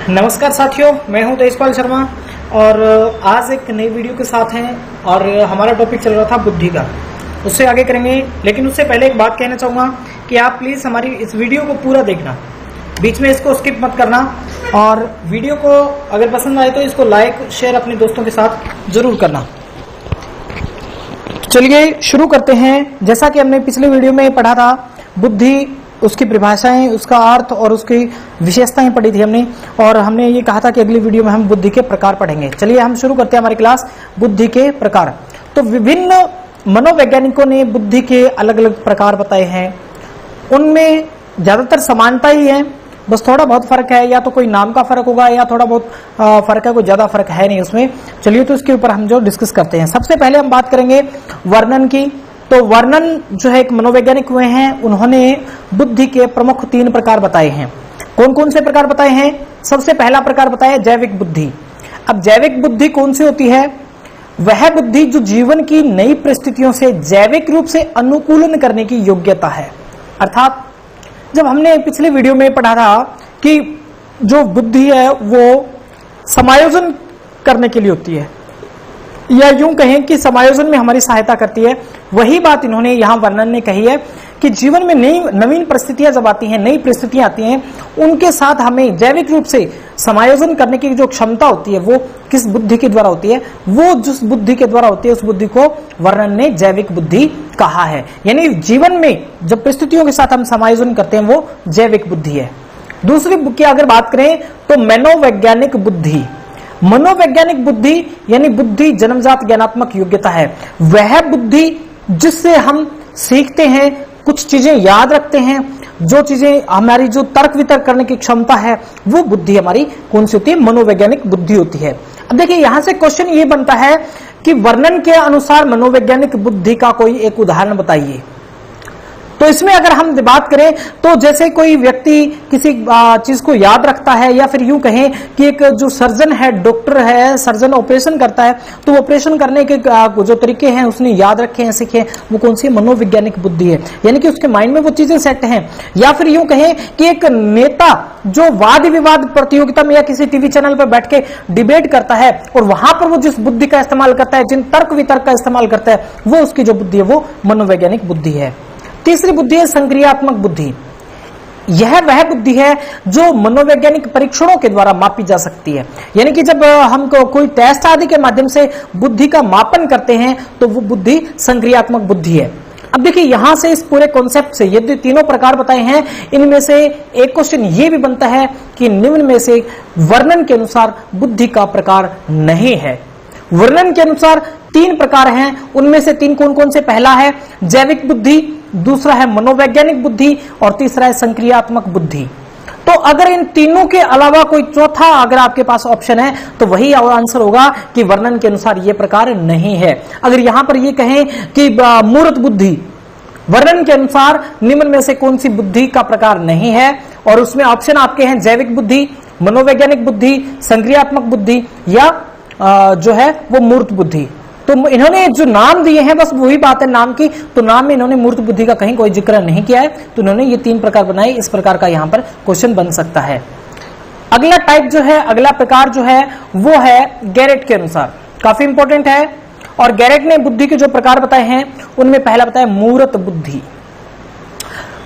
नमस्कार साथियों, मैं हूं तेजपाल शर्मा और आज एक नई वीडियो के साथ हैं और हमारा टॉपिक चल रहा था बुद्धि का। उससे आगे करेंगे, लेकिन उससे पहले एक बात कहना चाहूंगा कि आप प्लीज हमारी इस वीडियो को पूरा देखना, बीच में इसको स्किप मत करना और वीडियो को अगर पसंद आए तो इसको लाइक शेयर अपने दोस्तों के साथ जरूर करना। चलिए शुरू करते हैं। जैसा कि हमने पिछले वीडियो में पढ़ा था, बुद्धि, उसकी परिभाषाएं, उसका अर्थ और उसकी विशेषताएं पढ़ी थी हमने, और हमने ये कहा था कि अगली वीडियो में हम बुद्धि के प्रकार पढ़ेंगे। चलिए हम शुरू करते हैं हमारी क्लास, बुद्धि के प्रकार। तो विभिन्न मनोवैज्ञानिकों ने बुद्धि के अलग अलग प्रकार बताए हैं। उनमें ज्यादातर समानता ही है, बस थोड़ा बहुत फर्क है, या तो कोई नाम का फर्क होगा या थोड़ा बहुत फर्क है, कोई ज्यादा फर्क है नहीं उसमें। चलिए तो इसके ऊपर हम जो डिस्कस करते हैं। सबसे पहले हम बात करेंगे वर्णन की। तो वर्णन जो है एक मनोवैज्ञानिक हुए हैं, उन्होंने बुद्धि के प्रमुख 3 प्रकार बताए हैं। कौन कौन से प्रकार बताए हैं? सबसे पहला प्रकार बताया जैविक बुद्धि। अब जैविक बुद्धि कौन सी होती है? वह बुद्धि जो जीवन की नई परिस्थितियों से जैविक रूप से अनुकूलन करने की योग्यता है। अर्थात जब हमने पिछले वीडियो में पढ़ा था कि जो बुद्धि है वो समायोजन करने के लिए होती है, या यूं कहें कि समायोजन में हमारी सहायता करती है, वही बात इन्होंने यहां वर्णन में कही है कि जीवन में नवीन परिस्थितियां जब आती हैं, नई परिस्थितियां आती हैं, उनके साथ हमें जैविक रूप से समायोजन करने की जो क्षमता होती है वो किस बुद्धि के द्वारा होती है? वो जिस बुद्धि के द्वारा होती है उस बुद्धि को वर्णन ने जैविक बुद्धि कहा है। यानी जीवन में जब परिस्थितियों के साथ हम समायोजन करते हैं वो जैविक बुद्धि है। दूसरी की अगर बात करें तो मनोवैज्ञानिक बुद्धि। मनोवैज्ञानिक बुद्धि यानी बुद्धि जन्मजात ज्ञानात्मक योग्यता है। वह बुद्धि जिससे हम सीखते हैं, कुछ चीजें याद रखते हैं, जो चीजें हमारी जो तर्क वितर्क करने की क्षमता है, वो बुद्धि हमारी कौन सी होती है? मनोवैज्ञानिक बुद्धि होती है। अब देखिए यहां से क्वेश्चन ये बनता है कि वर्णन के अनुसार मनोवैज्ञानिक बुद्धि का कोई एक उदाहरण बताइए। तो इसमें अगर हम बात करें तो जैसे कोई व्यक्ति किसी चीज को याद रखता है, या फिर यूं कहें कि एक जो सर्जन है, डॉक्टर है, सर्जन ऑपरेशन करता है, तो ऑपरेशन करने के जो तरीके हैं उसने याद रखे हैं, सीखे, वो कौन सी मनोवैज्ञानिक बुद्धि है, यानी कि उसके माइंड में वो चीजें सेट हैं। या फिर यूं कहें कि एक नेता जो वाद विवाद प्रतियोगिता में या किसी टीवी चैनल पर बैठ के डिबेट करता है और वहां पर वो जिस बुद्धि का इस्तेमाल करता है, जिन तर्क वितर्क का इस्तेमाल करता है, वो उसकी जो बुद्धि है वो मनोवैज्ञानिक बुद्धि है। तीसरी बुद्धि है संक्रियात्मक बुद्धि। यह वह बुद्धि है जो मनोवैज्ञानिक परीक्षणों के द्वारा मापी जा सकती है। यानी कि जब हम कोई टेस्ट आदि के माध्यम से बुद्धि का मापन करते हैं तो वो बुद्धि संक्रियात्मक बुद्धि है। अब देखिए यहां से इस पूरे कॉन्सेप्ट से ये जो तीनों प्रकार बताए हैं, इनमें से एक क्वेश्चन ये भी बनता है कि निम्न में से वर्णन के अनुसार बुद्धि का प्रकार नहीं है। वर्णन के अनुसार 3 प्रकार हैं, उनमें से 3 कौन कौन से? पहला है जैविक बुद्धि, दूसरा है मनोवैज्ञानिक बुद्धि और तीसरा है संक्रियात्मक बुद्धि। तो अगर इन तीनों के अलावा कोई चौथा अगर आपके पास ऑप्शन है तो वही आंसर होगा कि वर्णन के अनुसार ये प्रकार नहीं है। अगर यहां पर ये कहें कि मूर्त बुद्धि, वर्णन के अनुसार निम्न में से कौन सी बुद्धि का प्रकार नहीं है, और उसमें ऑप्शन आपके हैं जैविक बुद्धि, मनोवैज्ञानिक बुद्धि, संक्रियात्मक बुद्धि या जो है वो मूर्त बुद्धि। तो इन्होंने जो नाम दिए हैं बस वही बात है नाम की, तो नाम में इन्होंने मूर्त बुद्धि का कहीं कोई जिक्र नहीं किया है, तो इन्होंने ये 3 प्रकार बनाए। इस प्रकार का यहां पर क्वेश्चन बन सकता है। अगला टाइप जो है, अगला प्रकार जो है वो है गैरेट के अनुसार, काफी इंपॉर्टेंट है। और गैरेट ने बुद्धि के जो प्रकार बताए हैं उनमें पहला बताया मूर्त बुद्धि।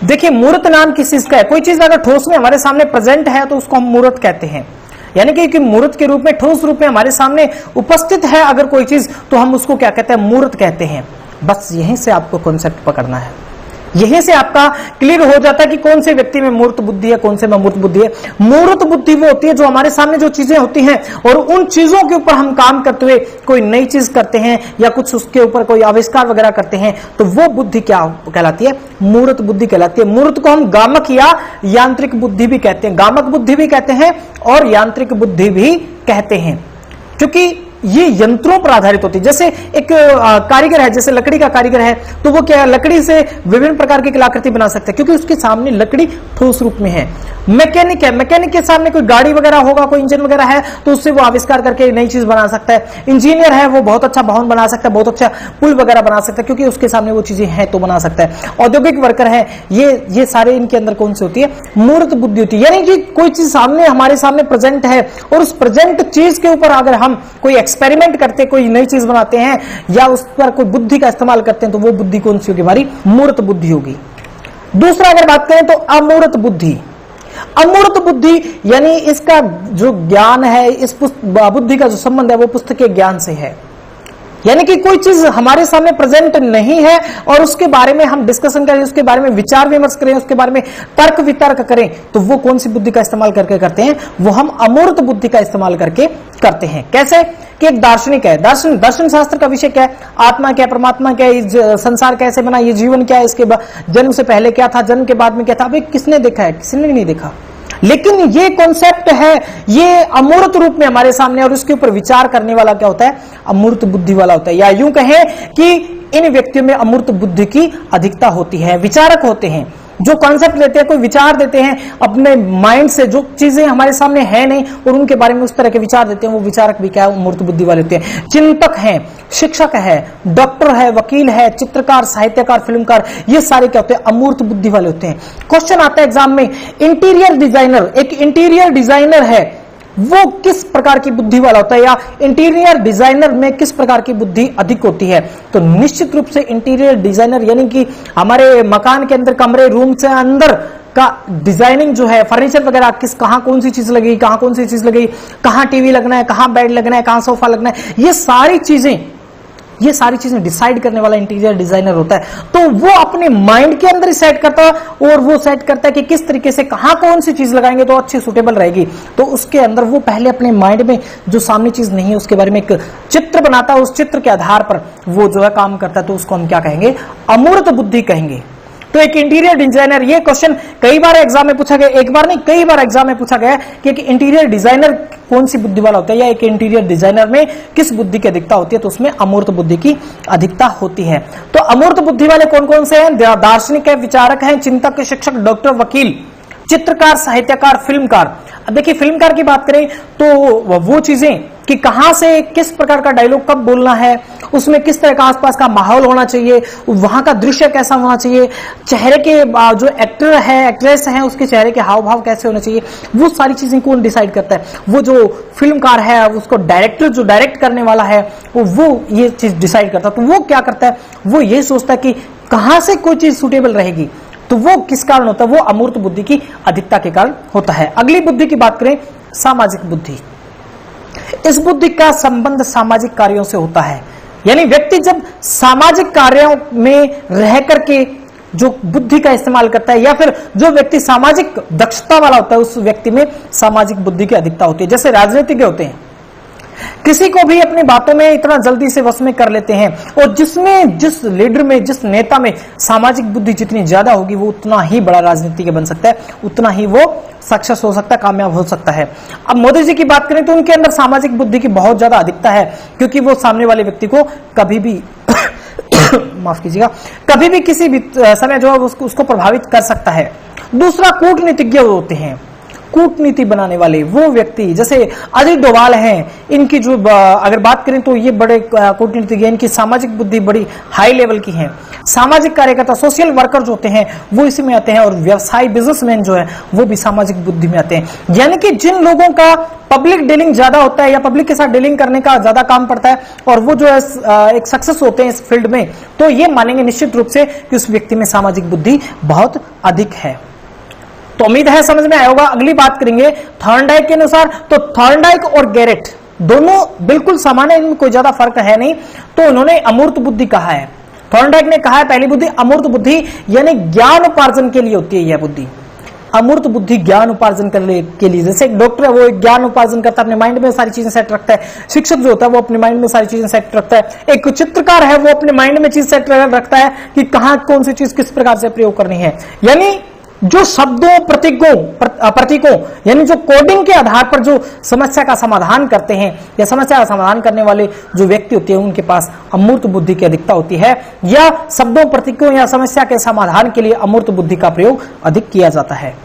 देखिए मूर्त नाम किस चीज का है? कोई चीज अगर ठोस में हमारे सामने प्रेजेंट है तो उसको हम मूर्त कहते हैं, यानी कि मूर्त के रूप में, ठोस रूप में हमारे सामने उपस्थित है अगर कोई चीज, तो हम उसको क्या कहते हैं? मूर्त कहते हैं। बस यहीं से आपको कॉन्सेप्ट पकड़ना है, यहीं से आपका क्लियर हो जाता है कि कौन से व्यक्ति में मूर्त बुद्धि है, कौन से में अमूर्त बुद्धि है। मूर्त बुद्धि वो होती है जो हमारे सामने जो चीजें होती हैं और उन चीजों के ऊपर हम काम करते हुए कोई नई चीज करते हैं या कुछ उसके ऊपर कोई आविष्कार वगैरह करते हैं, तो वो बुद्धि क्या कहलाती है? मूर्त बुद्धि कहलाती है। मूर्त को हम गामक या यांत्रिक बुद्धि भी कहते हैं, गामक बुद्धि भी कहते हैं और यांत्रिक बुद्धि भी कहते हैं, क्योंकि ये यंत्रों पर आधारित होती है। जैसे एक कारीगर है, जैसे लकड़ी का कारीगर है, तो वो क्या है, लकड़ी से विभिन्न प्रकार की कलाकृति बना सकता है क्योंकि उसके सामने लकड़ी ठोस रूप में है। मैकेनिक है, मैकेनिक के सामने कोई गाड़ी वगैरह होगा, कोई इंजन वगैरह है, तो उससे वो आविष्कार करके नई चीज बना सकता है। इंजीनियर है, वो बहुत अच्छा भवन बना सकता है, बहुत अच्छा पुल वगैरह बना सकता है क्योंकि उसके सामने वो चीजें हैं तो बना सकता है। औद्योगिक वर्कर है, ये सारे इनके अंदर कौन सी होती है, मूर्त बुद्धि होती है। यानी कि कोई चीज हमारे सामने प्रेजेंट है और उस प्रेजेंट चीज के ऊपर अगर हम कोई एक्सपेरिमेंट करते, कोई नई चीज बनाते हैं या उस पर कोई बुद्धि का इस्तेमाल करते हैं तो वो बुद्धि कौन सी होगी, हमारी मूर्त बुद्धि होगी। दूसरा अगर बात करें तो अमूर्त बुद्धि। अमूर्त बुद्धि यानी इसका जो ज्ञान है, इस बुद्धि का जो संबंध है वो पुस्तक के ज्ञान से है। यानी कि कोई चीज हमारे सामने प्रेजेंट नहीं है और उसके बारे में हम डिस्कशन करें, उसके बारे में विचार विमर्श करें, उसके बारे में तर्क वितर्क करें, तो वो कौन सी बुद्धि का इस्तेमाल करके करते हैं, वो हम अमूर्त बुद्धि का इस्तेमाल करके करते हैं। कैसे कि एक दार्शनिक है, दर्शन शास्त्र का विषय क्या है, आत्मा क्या है, परमात्मा क्या है, संसार कैसे बना, ये जीवन क्या है, इसके जन्म से पहले क्या था, जन्म के बाद में क्या था, अभी किसने देखा है, किसी ने नहीं देखा। लेकिन ये कॉन्सेप्ट है, ये अमूर्त रूप में हमारे सामने और उसके ऊपर विचार करने वाला क्या होता है, अमूर्त बुद्धि वाला होता है। या यूं कहें कि इन व्यक्तियों में अमूर्त बुद्धि की अधिकता होती है, विचारक होते हैं, जो कॉन्सेप्ट लेते हैं, कोई विचार देते हैं अपने माइंड से, जो चीजें हमारे सामने है नहीं और उनके बारे में उस तरह के विचार देते हैं, वो विचारक भी क्या है, अमूर्त बुद्धि वाले होते हैं। चिंतक हैं, शिक्षक है, डॉक्टर है, वकील है, चित्रकार, साहित्यकार, फिल्मकार, ये सारे क्या होते हैं, अमूर्त बुद्धि वाले होते हैं। क्वेश्चन आता है एग्जाम में, इंटीरियर डिजाइनर, एक इंटीरियर डिजाइनर है, वो किस प्रकार की बुद्धि वाला होता है, या इंटीरियर डिजाइनर में किस प्रकार की बुद्धि अधिक होती है। तो निश्चित रूप से इंटीरियर डिजाइनर यानी कि हमारे मकान के अंदर, कमरे, रूम से अंदर का डिजाइनिंग जो है, फर्नीचर वगैरह, कहां कौन सी चीज लगेगी, कहां कौन सी चीज लगेगी, कहां टीवी लगना है, कहां बेड लगना है, कहां सोफा लगना है, ये सारी चीजें डिसाइड करने वाला इंटीरियर डिजाइनर होता है। तो वो अपने माइंड के अंदर सेट करता है और वो सेट करता है कि किस तरीके से कहां कौन सी चीज लगाएंगे तो अच्छी सुटेबल रहेगी। तो उसके अंदर वो पहले अपने माइंड में जो सामने चीज नहीं है उसके बारे में एक चित्र बनाता है, उस चित्र के आधार पर वो जो है काम करता है, तो उसको हम क्या कहेंगे, अमूर्त बुद्धि कहेंगे। तो एक इंटीरियर डिजाइनर, ये क्वेश्चन कई बार एग्जाम में पूछा गया, एक बार नहीं कई बार एग्जाम में पूछा गया कि एक इंटीरियर डिजाइनर कौन सी बुद्धि वाला होता है, या एक इंटीरियर डिजाइनर में किस बुद्धि की अधिकता होती है, तो उसमें अमूर्त बुद्धि की अधिकता होती है। तो अमूर्त बुद्धि वाले कौन कौन से हैं, दार्शनिक है, विचारक है, चिंतक, शिक्षक, डॉक्टर, वकील, चित्रकार, साहित्यकार, फिल्मकार। अब देखिए फिल्मकार की बात करें तो वो चीजें कि कहां से किस प्रकार का डायलॉग कब बोलना है, उसमें किस तरह का आसपास का माहौल होना चाहिए, वहां का दृश्य कैसा होना चाहिए, चेहरे के जो एक्टर है, एक्ट्रेस है, उसके चेहरे के हाव भाव कैसे होने चाहिए, वो सारी चीजें कौन डिसाइड करता है, वो जो फिल्मकार है, उसको डायरेक्टर जो डायरेक्ट करने वाला है वो ये चीज डिसाइड करता है। तो वो क्या करता है, वो ये सोचता है कि कहां से कोई चीज सुटेबल रहेगी, तो वो किस कारण होता है, वो अमूर्त बुद्धि की अधिकता के कारण होता है। अगली बुद्धि की बात करें, सामाजिक बुद्धि। इस बुद्धि का संबंध सामाजिक कार्यों से होता है, यानी व्यक्ति जब सामाजिक कार्यों में रह करके जो बुद्धि का इस्तेमाल करता है, या फिर जो व्यक्ति सामाजिक दक्षता वाला होता है, उस व्यक्ति में सामाजिक बुद्धि की अधिकता होती है। जैसे राजनीतिज्ञ होते हैं, किसी को भी अपनी बातों में इतना जल्दी से वश में कर लेते हैं, और जिस लीडर में, जिस नेता में सामाजिक बुद्धि जितनी ज्यादा होगी, वो उतना ही बड़ा राजनीतिज्ञ बन सकता है, उतना ही वो सक्सेस हो सकता है, कामयाब हो सकता है। अब मोदी जी की बात करें तो उनके अंदर सामाजिक बुद्धि की बहुत ज्यादा अधिकता है, क्योंकि वो सामने वाले व्यक्ति को कभी भी माफ कीजिएगा, कभी भी किसी भी समय जो है उसको प्रभावित कर सकता है। दूसरा, कूटनीतिज्ञ होते हैं, कूटनीति बनाने वाले वो व्यक्ति, जैसे अजित डोभाल हैं, इनकी जो अगर बात करें तो ये बड़े कूटनीतिज्ञ, इनकी सामाजिक बुद्धि बड़ी हाई लेवल की है। सामाजिक कार्यकर्ता, सोशल वर्कर जो होते हैं वो इसी में आते हैं, और व्यवसायी, बिजनेसमैन जो है वो भी सामाजिक बुद्धि में आते हैं। यानी कि जिन लोगों का पब्लिक डीलिंग ज्यादा होता है या पब्लिक के साथ डीलिंग करने का ज्यादा काम पड़ता है, और वो जो है एक सक्सेस होते हैं इस फील्ड में, तो ये मानेंगे निश्चित रूप से कि उस व्यक्ति में सामाजिक बुद्धि बहुत अधिक है। तो उम्मीद है समझ में आया होगा। अगली बात करेंगे थॉर्नडाइक के अनुसार। तो थॉर्नडाइक और गैरेट दोनों बिल्कुल समान है, इनमें कोई ज्यादा फर्क है नहीं। तो उन्होंने अमूर्त बुद्धि कहा है। थॉर्नडाइक ने कहा है पहली बुद्धि अमूर्त बुद्धि, यानी ज्ञान उपार्जन के लिए होती है यह बुद्धि। अमूर्त बुद्धि ज्ञान उपार्जन करने के लिए, जैसे एक डॉक्टर है वो एक ज्ञान उपार्जन करता है, अपने माइंड में सारी चीजें सेट रखता है। शिक्षक जो होता है वो अपने माइंड में सारी चीजें सेट रखता है। एक चित्रकार है वो अपने माइंड में चीज सेट रखता है कि कहां कौन सी चीज किस प्रकार से प्रयोग करनी है। यानी जो शब्दों प्रतीकों यानी जो कोडिंग के आधार पर जो समस्या का समाधान करते हैं या समस्या का समाधान करने वाले जो व्यक्ति होते हैं उनके पास अमूर्त बुद्धि की अधिकता होती है, या शब्दों प्रतीकों या समस्या के समाधान के लिए अमूर्त बुद्धि का प्रयोग अधिक किया जाता है।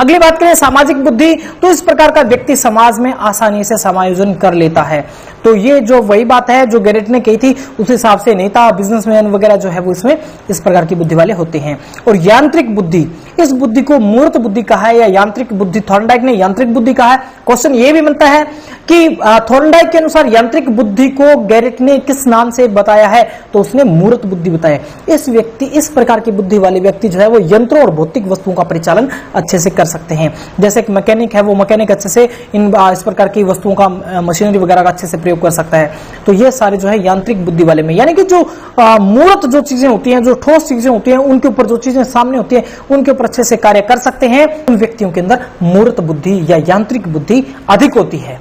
अगली बात करें सामाजिक बुद्धि, तो इस प्रकार का व्यक्ति समाज में आसानी से समायोजन कर लेता है। तो ये जो वही बात है जो गैरेट ने कही थी, उस हिसाब से नेता बिजनेसमैन वगैरह जो है वो इसमें इस प्रकार की बुद्धि वाले होते हैं। और यांत्रिक बुद्धि, इस बुद्धि को मूर्त बुद्धि कहा है या यांत्रिक बुद्धि, थॉर्नडाइक ने यांत्रिक बुद्धि कहा है। क्वेश्चन ये भी बनता है कि थॉर्नडाइक के अनुसार यांत्रिक बुद्धि को गैरेट ने किस नाम से बताया है, तो उसने मूर्त बुद्धि बताया। इस प्रकार की बुद्धि वाले व्यक्ति जो है वो यंत्रों और भौतिक वस्तुओं का परिचालन अच्छे से कर सकते हैं। जैसे एक मैकेनिक है, वो मैकेनिक अच्छे से इस प्रकार की वस्तुओं का मशीनरी वगैरह का अच्छे से प्रयोग कर सकता है। तो ये सारे जो है यांत्रिक बुद्धि वाले में, यानी कि जो मूर्त जो चीजें होती हैं, जो ठोस चीजें होती हैं, उनके ऊपर जो चीजें सामने होती हैं उनके ऊपर अच्छे से कार्य कर सकते हैं। उन व्यक्तियों के अंदर मूर्त बुद्धि या यांत्रिक बुद्धि अधिक होती है।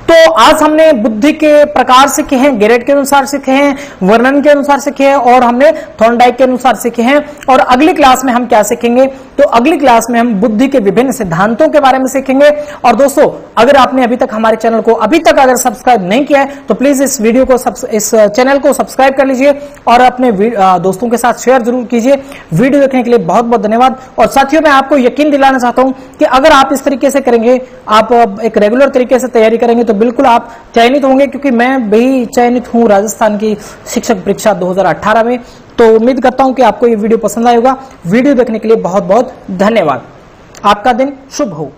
तो आज हमने बुद्धि के प्रकार सीखे हैं, गैरेट के अनुसार सीखे हैं, वर्णन के अनुसार सीखे हैं और हमने थॉर्नडाइक के अनुसार सीखे हैं। और अगली क्लास में हम क्या सीखेंगे, तो अगली क्लास में हम बुद्धि के विभिन्न सिद्धांतों के बारे में सीखेंगे। और दोस्तों, अगर आपने अभी तक हमारे चैनल को अगर सब्सक्राइब नहीं किया है तो प्लीज इस चैनल को सब्सक्राइब कर लीजिए और अपने दोस्तों के साथ शेयर जरूर कीजिए। वीडियो देखने के लिए बहुत बहुत धन्यवाद। और साथियों, मैं आपको यकीन दिलाना चाहता हूं कि अगर आप इस तरीके से करेंगे, आप एक रेगुलर तरीके से तैयारी करेंगे तो बिल्कुल आप चयनित होंगे, क्योंकि मैं भी चयनित हूं राजस्थान की शिक्षक परीक्षा 2018 में। तो उम्मीद करता हूं कि आपको ये वीडियो पसंद आएगा। वीडियो देखने के लिए बहुत बहुत धन्यवाद। आपका दिन शुभ हो।